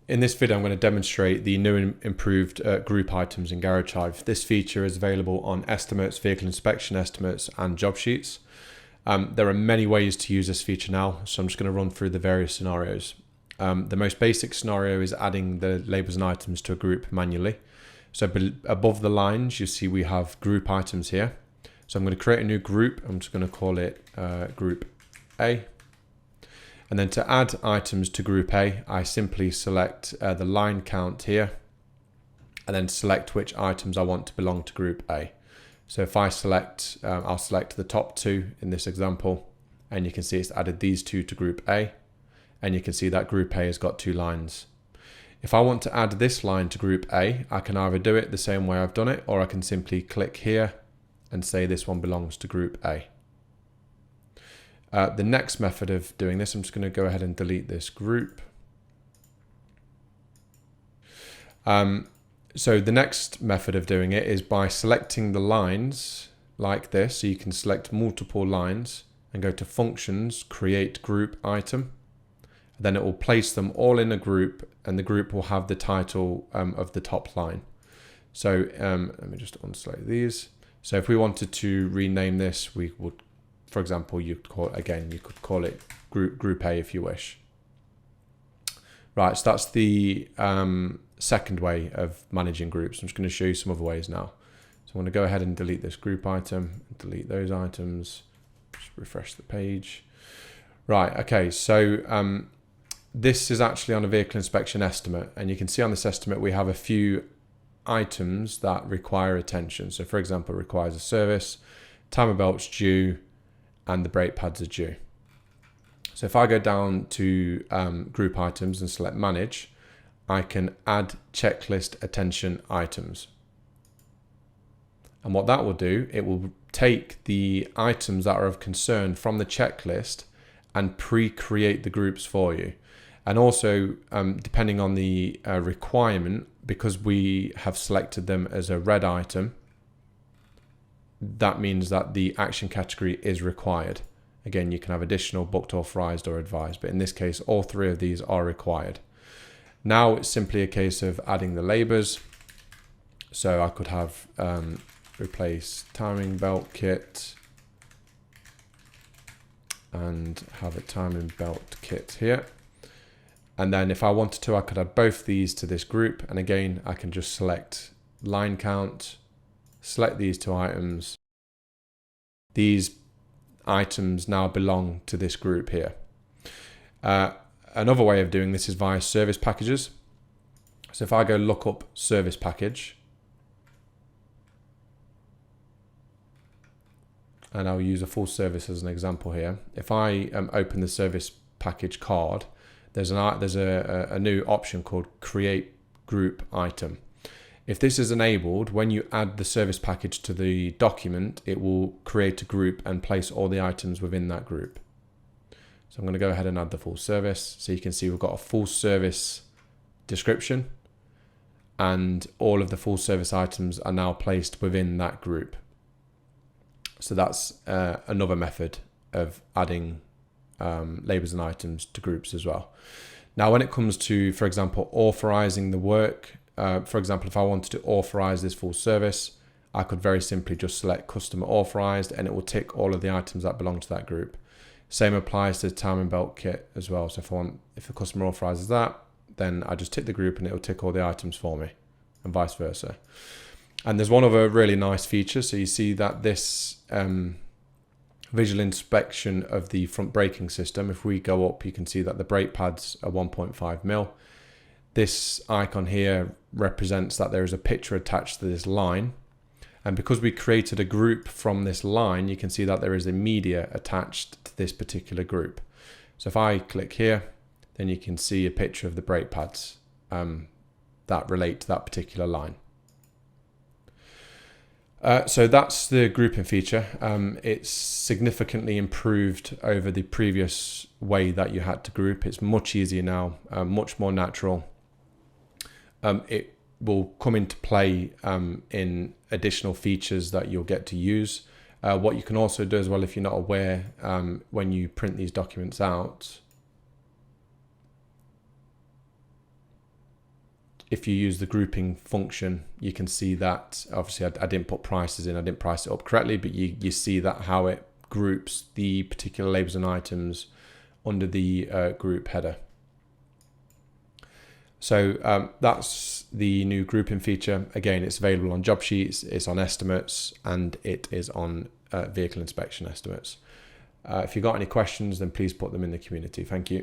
In this video, I'm going to demonstrate the new and improved group items in Garage Hive. This feature is available on estimates, vehicle inspection estimates, and job sheets. There are many ways to use this feature now, so I'm just going to run through the various scenarios. The most basic scenario is adding the labels and items to a group manually. So above the lines, you see we have group items here. So I'm going to create a new group. I'm just going to call it Group A. And then to add items to Group A, I simply select the line count here and then select which items I want to belong to Group A. So if I select, I'll select the top two in this example, and you can see it's added these two to Group A, and you can see that Group A has got two lines. If I want to add this line to Group A, I can either do it the same way I've done it, or I can simply click here and say this one belongs to Group A. The next method of doing this, I'm just going to go ahead and delete this group. So the next method of doing it is by selecting the lines like this. So you can select multiple lines and go to Functions, Create Group Item. Then it will place them all in a group, and the group will have the title of the top line. So let me just unselect these. So if we wanted to rename this, we would, for example, you could call it Group A if you wish. Right, so that's the second way of managing groups. I'm just going to show you some other ways now. So I'm going to go ahead and delete this group item, delete those items, just refresh the page. Right, okay, so this is actually on a vehicle inspection estimate, and you can see on this estimate we have a few items that require attention. So for example, it requires a service, timer belt's due, and the brake pads are due. So if I go down to group items and select manage, I can add checklist attention items. And what that will do, it will take the items that are of concern from the checklist and pre-create the groups for you. And also, depending on the requirement, because we have selected them as a red item, that means that the action category is required. Again, you can have additional, booked, authorized, or advised, but in this case, all three of these are required. Now it's simply a case of adding the labels. So I could have replace timing belt kit and have a timing belt kit here. And then if I wanted to, I could add both these to this group. And again, I can just select line count, select these two items. These items now belong to this group here. Another way of doing this is via service packages. So if I go look up service package, and I'll use a full service as an example here. If I open the service package card, there's a new option called Create Group Item. If this is enabled, when you add the service package to the document, it will create a group and place all the items within that group. So I'm going to go ahead and add the full service. So you can see we've got a full service description, and all of the full service items are now placed within that group. So that's another method of adding labels and items to groups as well. Now, when it comes to, for example, authorizing the work, for example, if I wanted to authorize this full service, I could very simply just select customer authorized, and it will tick all of the items that belong to that group. Same applies to the timing belt kit as well. So if the customer authorizes that, then I just tick the group and it will tick all the items for me, and vice versa. And there's one other really nice feature. So you see that this visual inspection of the front braking system, if we go up, you can see that the brake pads are 1.5 mil. This icon here represents that there is a picture attached to this line. And because we created a group from this line, you can see that there is a media attached to this particular group. So if I click here, then you can see a picture of the brake pads that relate to that particular line. So that's the grouping feature. It's significantly improved over the previous way that you had to group. It's much easier now, much more natural. It will come into play in additional features that you'll get to use. What you can also do as well, if you're not aware, when you print these documents out, if you use the grouping function, you can see that obviously I didn't put prices in, I didn't price it up correctly, but you see that how it groups the particular labels and items under the group header. So that's the new grouping feature. Again, it's available on job sheets, it's on estimates, and it is on vehicle inspection estimates. If you've got any questions, then please put them in the community. Thank you.